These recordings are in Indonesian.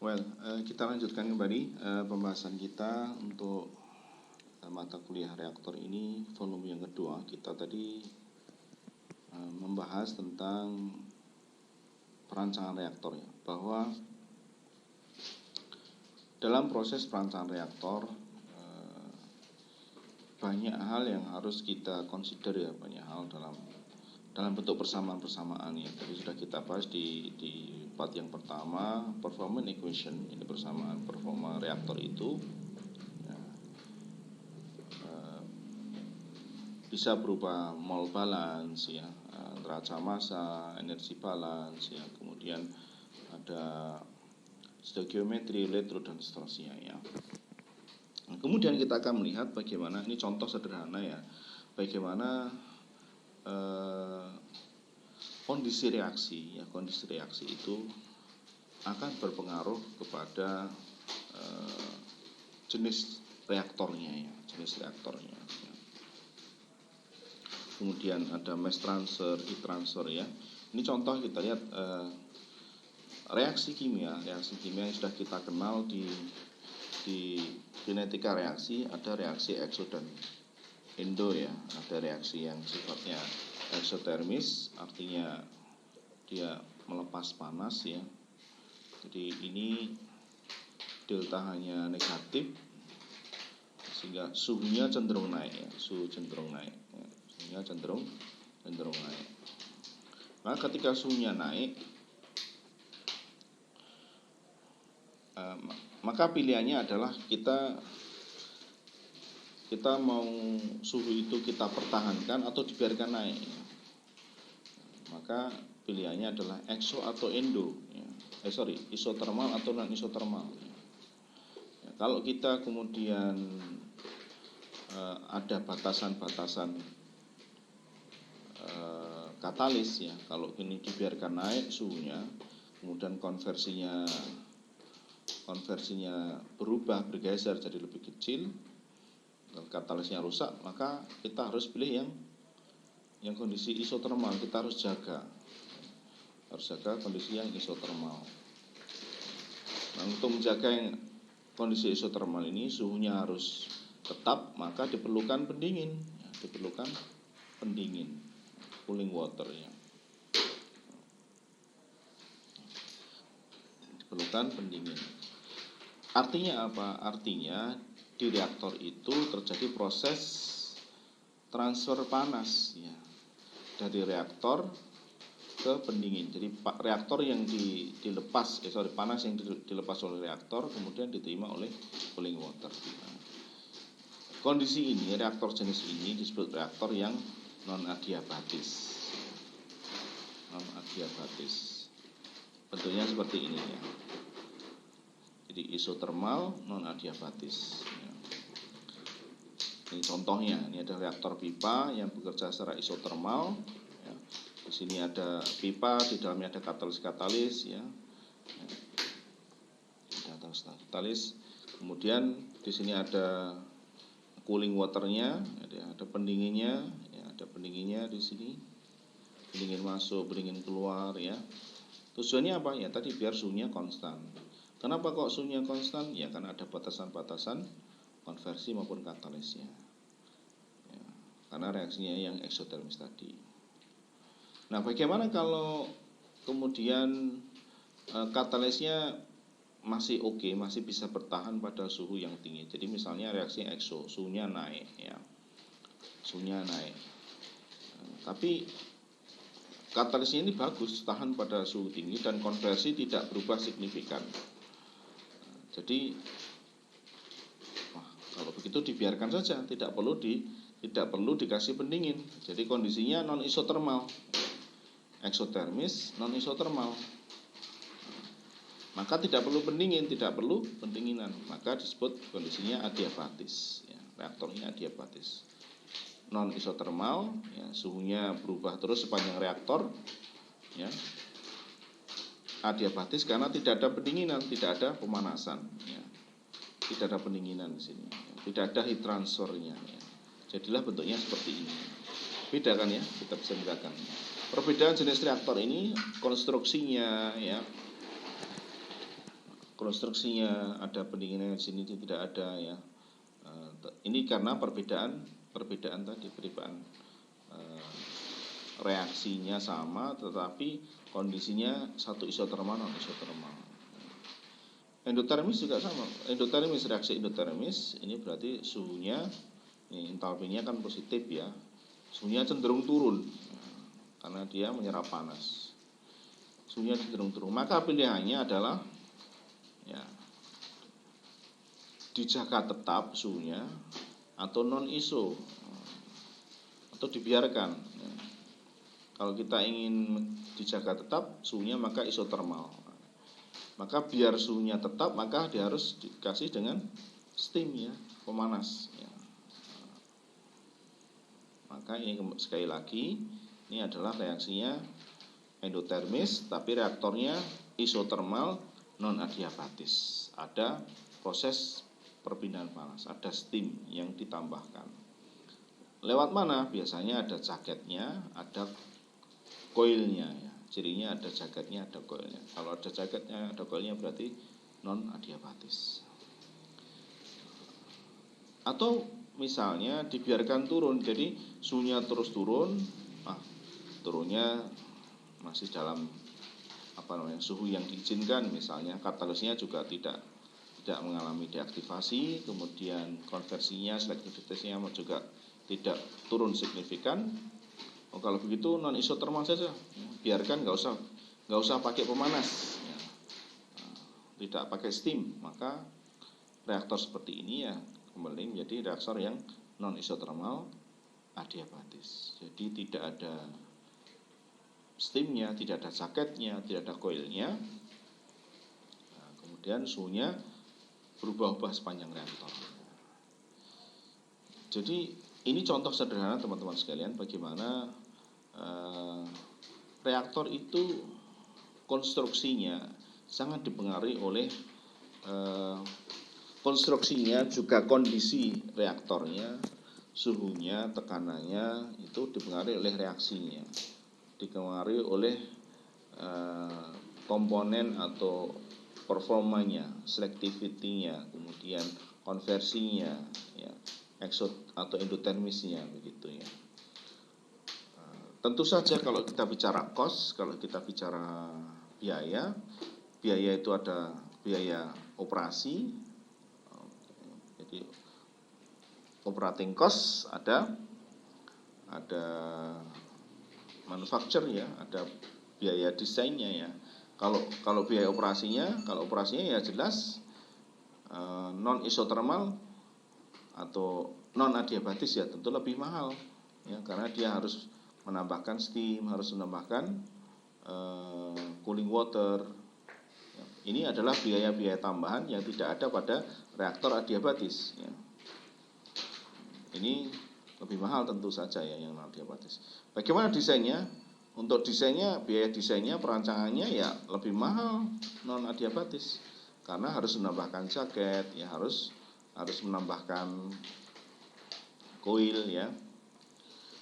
Kita lanjutkan kembali pembahasan kita untuk mata kuliah reaktor ini, volume yang kedua. Kita tadi membahas tentang perancangan reaktor ya, bahwa dalam proses perancangan reaktor banyak hal yang harus kita consider ya, banyak hal dalam bentuk persamaan ya. Tadi sudah kita bahas di part yang pertama, performance equation, ini persamaan performa reaktor itu ya, bisa berupa mole balance ya, neraca massa, energi balance ya, kemudian ada stoichiometry, electrode dan seterusnya ya. Nah, kemudian kita akan melihat bagaimana, ini contoh sederhana ya, bagaimana kondisi reaksi ya, kondisi reaksi itu akan berpengaruh kepada jenis reaktornya ya, jenis reaktornya ya. Kemudian ada mass transfer, heat transfer ya. Ini contoh kita lihat reaksi kimia yang sudah kita kenal di kinetika reaksi. Ada reaksi ekso dan endo ya. Ada reaksi yang sifatnya eksotermis, artinya dia melepas panas ya. Jadi ini delta hanya negatif sehingga suhunya cenderung naik ya, suhu cenderung naik ya. Suhunya cenderung naik. Nah, ketika suhunya naik, maka pilihannya adalah kita mau suhu itu kita pertahankan atau dibiarkan naik. Maka pilihannya adalah ekso atau endo ya. Isotermal atau non isotermal ya. Kalau kita kemudian ada batasan-batasan katalis ya, kalau ini dibiarkan naik suhunya, kemudian konversinya berubah, bergeser jadi lebih kecil, katalisnya rusak, maka kita harus pilih yang kondisi isotermal. Kita harus jaga kondisi yang isotermal. Nah, untuk menjaga yang kondisi isotermal ini, suhunya harus tetap, maka diperlukan pendingin ya, cooling water ya. Diperlukan pendingin. Artinya apa? Artinya di reaktor itu terjadi proses transfer panas ya, dari reaktor ke pendingin. Jadi reaktor yang panas yang dilepas oleh reaktor kemudian diterima oleh cooling water. Nah, kondisi ini, reaktor jenis ini disebut reaktor yang non adiabatis. Bentuknya seperti ini ya. Jadi isotermal non adiabatis ya. Ini contohnya, ini ada reaktor pipa yang bekerja secara isotermal ya. Di sini ada pipa, di dalamnya ada katalis ya. Ada katalis. Kemudian di sini ada cooling waternya, ada pendinginnya ya, ada pendinginnya di sini. Pendingin masuk, pendingin keluar ya. Tujuannya apa ya? Tadi biar suhunya konstan. Kenapa kok suhunya konstan? Ya karena ada batasan-batasan konversi maupun katalisnya ya, karena reaksinya yang eksotermis tadi. Nah, bagaimana kalau kemudian katalisnya masih oke, masih bisa bertahan pada suhu yang tinggi? Jadi misalnya reaksi ekso, suhunya naik ya, tapi katalisnya ini bagus, tahan pada suhu tinggi dan konversi tidak berubah signifikan. Jadi kalau begitu dibiarkan saja, tidak perlu dikasih pendingin. Jadi kondisinya non isotermal, eksotermis non isotermal. Maka tidak perlu pendinginan, maka disebut kondisinya adiabatis ya, reaktornya adiabatis. Non isotermal ya, suhunya berubah terus sepanjang reaktor ya. Adiabatis karena tidak ada pendinginan, tidak ada pemanasan ya. Tidak ada pendinginan di sini ya. Tidak ada heat transfernya ya. Jadilah bentuknya seperti ini. Beda kan ya, kita bisa bedakan. Perbedaan jenis reaktor ini konstruksinya ya. konstruksinya, ada pendinginnya di sini tidak ada ya. Ini karena perbedaan tadi, perbedaan reaksinya sama tetapi kondisinya satu isotermal non isotermal. Endotermis juga sama. Endotermis, reaksi endotermis ini berarti suhunya, ini entalpinya kan positif ya, suhunya cenderung turun karena dia menyerap panas, suhunya cenderung turun. Maka pilihannya adalah ya dijaga tetap suhunya atau non iso atau dibiarkan ya. Kalau kita ingin dijaga tetap suhunya maka isotermal. Maka biar suhunya tetap maka dia harus dikasih dengan steam ya, pemanas ya. Maka ini sekali lagi ini adalah reaksinya endotermis tapi reaktornya isotermal non adiabatis. Ada proses perpindahan panas, ada steam yang ditambahkan. Lewat mana? Biasanya ada jaketnya, ada koilnya ya. Cirinya ada jaketnya, ada koilnya. Kalau ada jaketnya, ada koilnya berarti non adiabatis. Atau misalnya dibiarkan turun, jadi suhunya terus turun, turunnya masih dalam suhu yang diizinkan, misalnya katalisnya juga tidak mengalami deaktivasi, kemudian konversinya, selektivitasnya juga tidak turun signifikan. Kalau begitu non isotermal saja, biarkan, nggak usah pakai pemanas, ya. Tidak pakai steam, maka reaktor seperti ini ya kembali menjadi reaktor yang non isotermal adiabatis. Jadi tidak ada steamnya, tidak ada jaketnya, tidak ada koilnya. Nah, kemudian suhunya berubah-ubah sepanjang reaktor. Jadi ini contoh sederhana teman-teman sekalian bagaimana reaktor itu konstruksinya sangat dipengaruhi oleh konstruksinya, juga kondisi reaktornya, suhunya, tekanannya itu dipengaruhi oleh reaksinya, dipengaruhi oleh komponen atau performanya, selectivity-nya, kemudian konversinya, ya, exot atau endotermisnya begitu ya. Tentu saja kalau kita bicara cost, kalau kita bicara biaya itu ada biaya operasi, jadi operating cost ada manufacture ya, ada biaya desainnya ya. Kalau biaya operasinya, ya jelas non isotermal atau non adiabatis ya tentu lebih mahal ya, karena dia harus menambahkan steam, harus menambahkan cooling water. Ini adalah biaya-biaya tambahan yang tidak ada pada reaktor adiabatis ya. Ini lebih mahal tentu saja ya yang non adiabatis. Bagaimana desainnya? Untuk desainnya, biaya desainnya, perancangannya ya lebih mahal non adiabatis karena harus menambahkan jaket ya, harus menambahkan koil ya.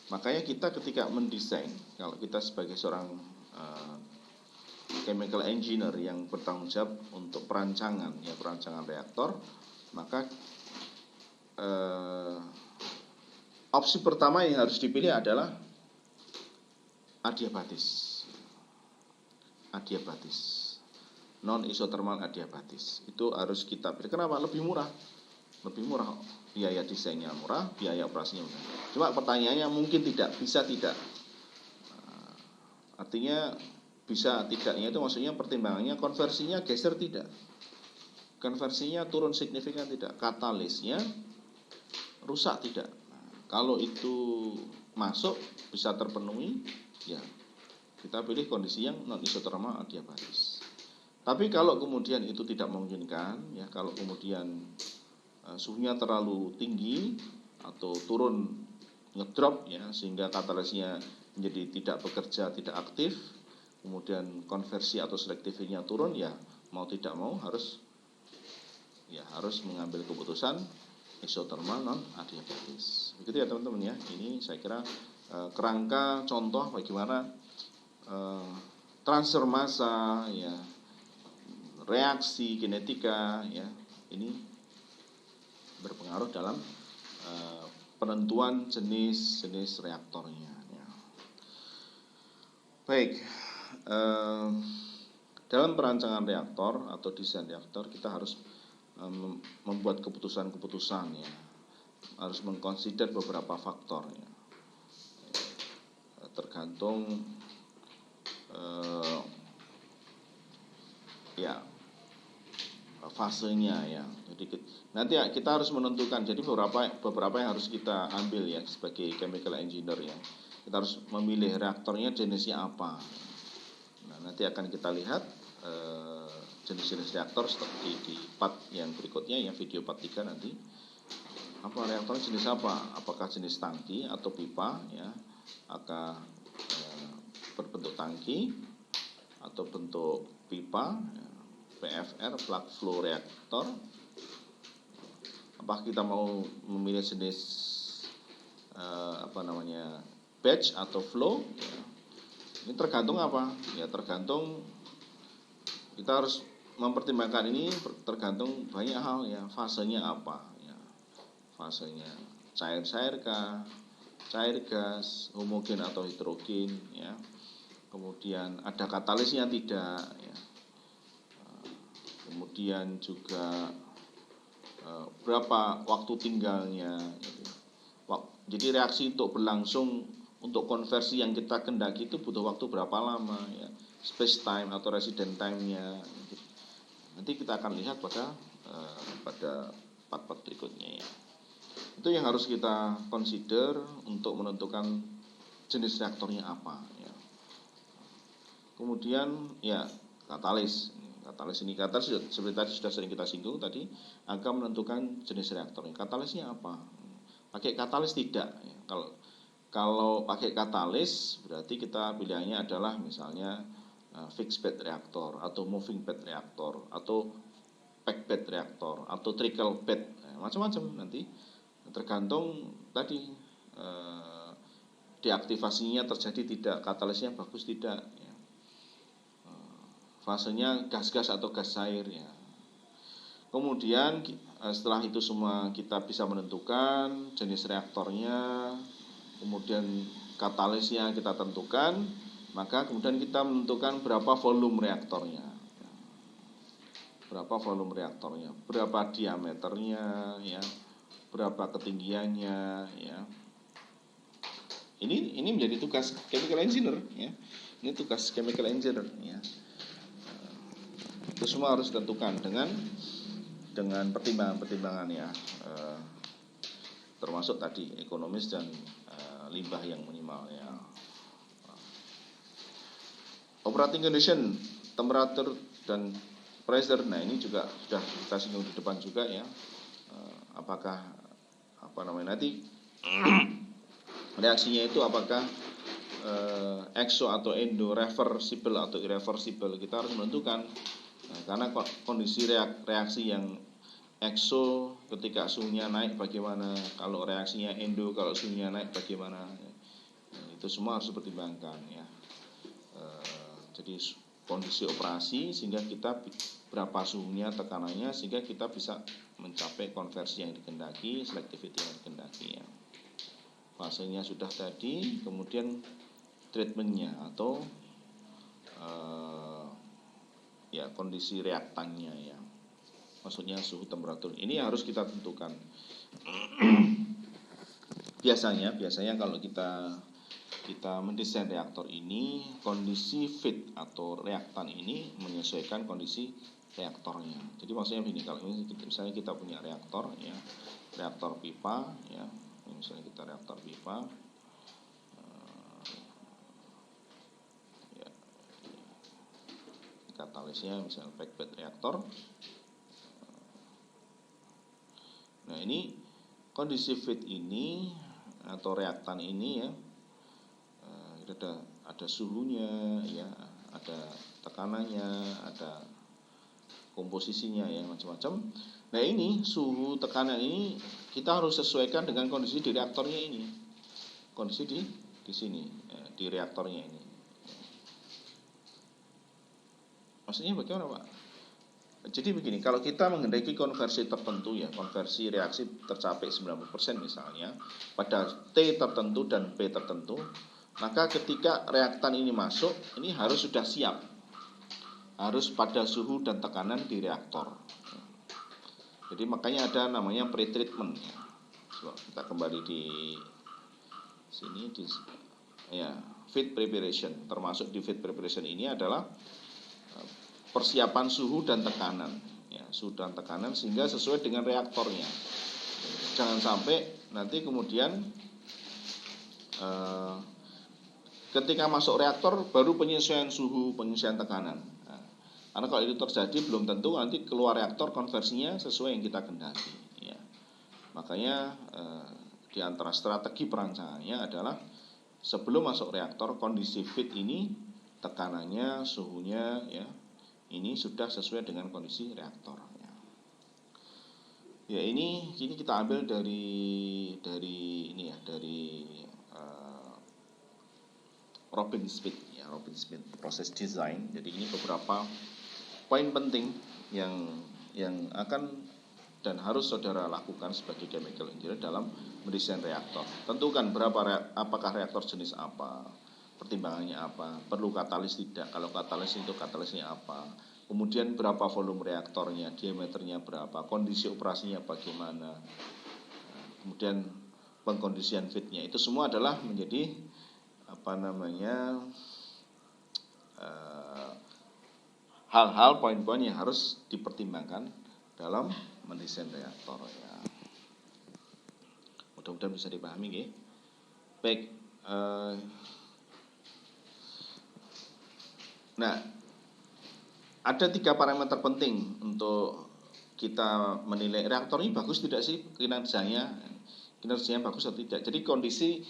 Makanya kita ketika mendesain, kalau kita sebagai seorang chemical engineer yang bertanggung jawab untuk perancangan reaktor, maka opsi pertama yang harus dipilih adalah adiabatis, non isotermal adiabatis. Itu harus kita pilih. Kenapa? Lebih murah, biaya desainnya murah, biaya operasinya murah. Cuma pertanyaannya mungkin bisa tidak. Artinya bisa tidaknya itu maksudnya pertimbangannya konversinya geser tidak, konversinya turun signifikan tidak, katalisnya rusak tidak. Kalau itu masuk bisa terpenuhi ya kita pilih kondisi yang non isotermal adiabatis. Tapi kalau kemudian itu tidak memungkinkan ya, kalau kemudian suhunya terlalu tinggi atau turun ngedrop ya, sehingga katalisnya menjadi tidak bekerja, tidak aktif, kemudian konversi atau selektivitasnya turun ya, mau tidak mau harus mengambil keputusan isotermal non adiabatis. Begitu ya teman-teman ya. Ini saya kira kerangka contoh bagaimana transfer massa ya, reaksi, kinetika, ya, ini berpengaruh dalam penentuan jenis reaktornya. Ya. Baik, dalam perancangan reaktor atau desain reaktor kita harus membuat keputusan-keputusan, ya, harus mengkonsider beberapa faktor, ya. Tergantung ya fasenya, ya. Jadi nanti kita harus menentukan. Jadi beberapa yang harus kita ambil, ya, sebagai chemical engineer, ya. Kita harus memilih reaktornya jenisnya apa. Nah, nanti akan kita lihat jenis-jenis reaktor di part yang berikutnya, ya, video part 3 nanti. Apa reaktornya jenis apa? Apakah jenis tangki atau pipa, ya? Apakah berbentuk tangki atau bentuk pipa, ya? PFR, plug flow reaktor. Apakah kita mau memilih jenis batch atau flow, ya. Ini tergantung apa? Ya, tergantung kita harus mempertimbangkan ini, tergantung banyak hal, ya. Fasenya apa, ya. Fasenya cair kah, cair gas, homogen atau heterogen, ya. Kemudian ada katalisnya tidak, ya. Kemudian juga berapa waktu tinggalnya, gitu. Jadi reaksi untuk berlangsung, untuk konversi yang kita kendaki itu butuh waktu berapa lama, ya. Space time atau resident time-nya, gitu. Nanti kita akan lihat pada part-part berikutnya, ya. Itu yang harus kita consider untuk menentukan jenis reaktornya apa, ya. Kemudian, ya, katalis ini seperti tadi sudah sering kita singgung tadi, akan menentukan jenis reaktornya. Katalisnya apa? Pakai katalis tidak, ya. Kalau pakai katalis berarti kita pilihannya adalah misalnya fixed bed reaktor atau moving bed reaktor atau packed bed reaktor atau trickle bed, macam-macam nanti tergantung tadi deaktivasinya terjadi tidak, katalisnya bagus tidak, ya. Fasenya gas-gas atau gas cair, ya. Kemudian setelah itu semua kita bisa menentukan jenis reaktornya, kemudian katalisnya kita tentukan, maka kemudian kita menentukan berapa volume reaktornya, berapa diameternya, ya, berapa ketinggiannya, ya. Ini menjadi tugas chemical engineer, ya. Ini tugas chemical engineer, ya. Itu semua harus ditentukan dengan pertimbangan-pertimbangan, ya, termasuk tadi ekonomis dan limbah yang minimal, ya. Operating condition, temperature dan pressure. Nah, ini juga sudah kita singgung di depan juga, ya. Apakah nanti reaksinya itu apakah exo atau endo, reversible atau irreversible, kita harus menentukan. Nah, karena kondisi reaksi yang exo ketika suhunya naik bagaimana, kalau reaksinya endo kalau suhunya naik bagaimana, nah, itu semua harus dipertimbangkan, ya. Jadi kondisi operasi sehingga kita berapa suhunya, tekanannya, sehingga kita bisa mencapai konversi yang dikehendaki, selectivity yang dikehendaki, ya. Fasenya sudah tadi, kemudian treatmentnya atau ya kondisi reaktannya, ya. Maksudnya suhu, temperatur. Ini harus kita tentukan. Biasanya kalau kita mendesain reaktor ini, kondisi feed atau reaktan ini menyesuaikan kondisi reaktornya. Jadi maksudnya begini, kalau misalnya kita punya reaktor, ya, reaktor pipa, ya, misalnya kita reaktor pipa, ya, katalisnya misalnya packed bed reaktor. Nah, ini kondisi feed ini atau reaktan ini, ya, ada suhunya, ya, ada tekanannya, ada komposisinya, ya, macam-macam. Nah, ini suhu, tekanan ini kita harus sesuaikan dengan kondisi di reaktornya ini, kondisi di sini, ya, di reaktornya ini. Maksudnya bagaimana, Pak? Jadi begini, kalau kita menghendaki konversi tertentu ya, konversi reaksi tercapai 90% misalnya, pada T tertentu dan P tertentu, maka ketika reaktan ini masuk, ini harus sudah siap. Harus pada suhu dan tekanan di reaktor. Jadi makanya ada namanya pre-treatment ya. Coba kita kembali di sini ya, feed preparation. Termasuk di feed preparation ini adalah persiapan suhu dan tekanan ya, suhu dan tekanan sehingga sesuai dengan reaktornya. Jangan sampai nanti kemudian ketika masuk reaktor baru penyesuaian suhu, penyesuaian tekanan. Nah, karena kalau itu terjadi belum tentu nanti keluar reaktor konversinya sesuai yang kita kehendaki ya. Makanya di antara strategi perancangannya adalah sebelum masuk reaktor kondisi feed ini tekanannya, suhunya ya, ini sudah sesuai dengan kondisi reaktor. Ya ini kita ambil dari ini ya, dari Robin Smith ya, Robin Smith proses desain. Jadi ini beberapa poin penting yang akan dan harus saudara lakukan sebagai chemical engineer dalam mendesain reaktor. Tentukan apakah reaktor jenis apa, pertimbangannya apa, perlu katalis tidak, kalau katalis itu katalisnya apa, kemudian berapa volume reaktornya, diameternya berapa, kondisi operasinya bagaimana, kemudian pengkondisian feednya, itu semua adalah menjadi hal-hal, poin-poin yang harus dipertimbangkan dalam mendesain reaktor ya. Mudah-mudahan bisa dipahami ya. Baik, nah ada 3 parameter penting untuk kita menilai reaktor ini bagus tidak sih kinerjanya bagus atau tidak. Jadi kondisi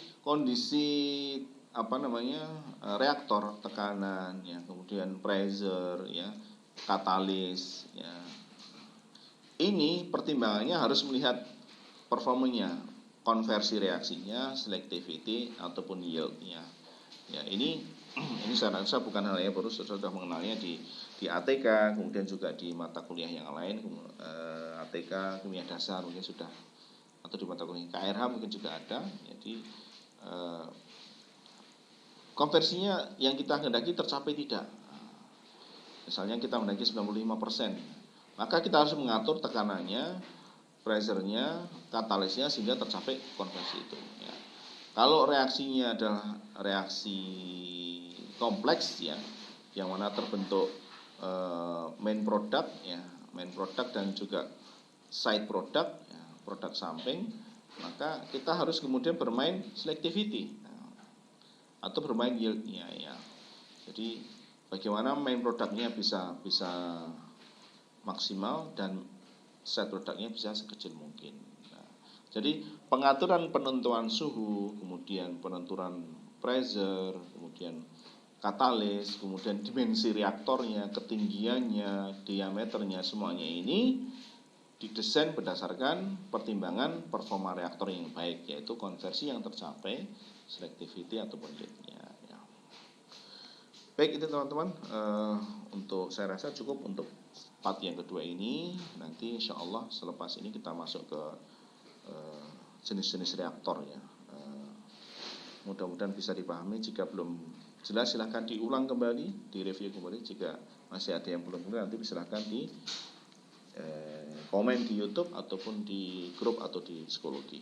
reaktor, tekanan ya, kemudian pressure ya, katalis ya. Ini pertimbangannya harus melihat performanya, konversi reaksinya, selectivity ataupun yieldnya. Ya, ini saya rasa bukan hal yang baru, sudah mengenalnya di ATK, kemudian juga di mata kuliah yang lain, ATK, kimia dasar mungkin sudah, atau di mata kuliah KRH mungkin juga ada. Jadi konversinya yang kita hendaki tercapai tidak. Misalnya kita menghendaki 95%. Maka kita harus mengatur tekanannya, pressure-nya, katalisnya sehingga tercapai konversi itu ya. Kalau reaksinya adalah reaksi kompleks ya, yang mana terbentuk main product ya, main product dan juga side product ya, produk samping, maka kita harus kemudian bermain selectivity atau bermain yieldnya ya. Jadi bagaimana main produknya bisa maksimal dan side produknya bisa sekecil mungkin. Nah, jadi pengaturan penentuan suhu, kemudian penentuan pressure, kemudian katalis, kemudian dimensi reaktornya, ketinggiannya, diameternya, semuanya ini didesain berdasarkan pertimbangan performa reaktor yang baik, yaitu konversi yang tercapai, selectivity ataupun yieldnya ya. Baik, itu teman-teman, untuk saya rasa cukup untuk part yang kedua ini. Nanti insya Allah selepas ini kita masuk ke jenis-jenis reaktor ya. Mudah-mudahan bisa dipahami. Jika belum jelas silahkan diulang kembali, direview kembali. Jika masih ada yang belum jelas nanti silahkan di komen di YouTube ataupun di grup atau di psikologi.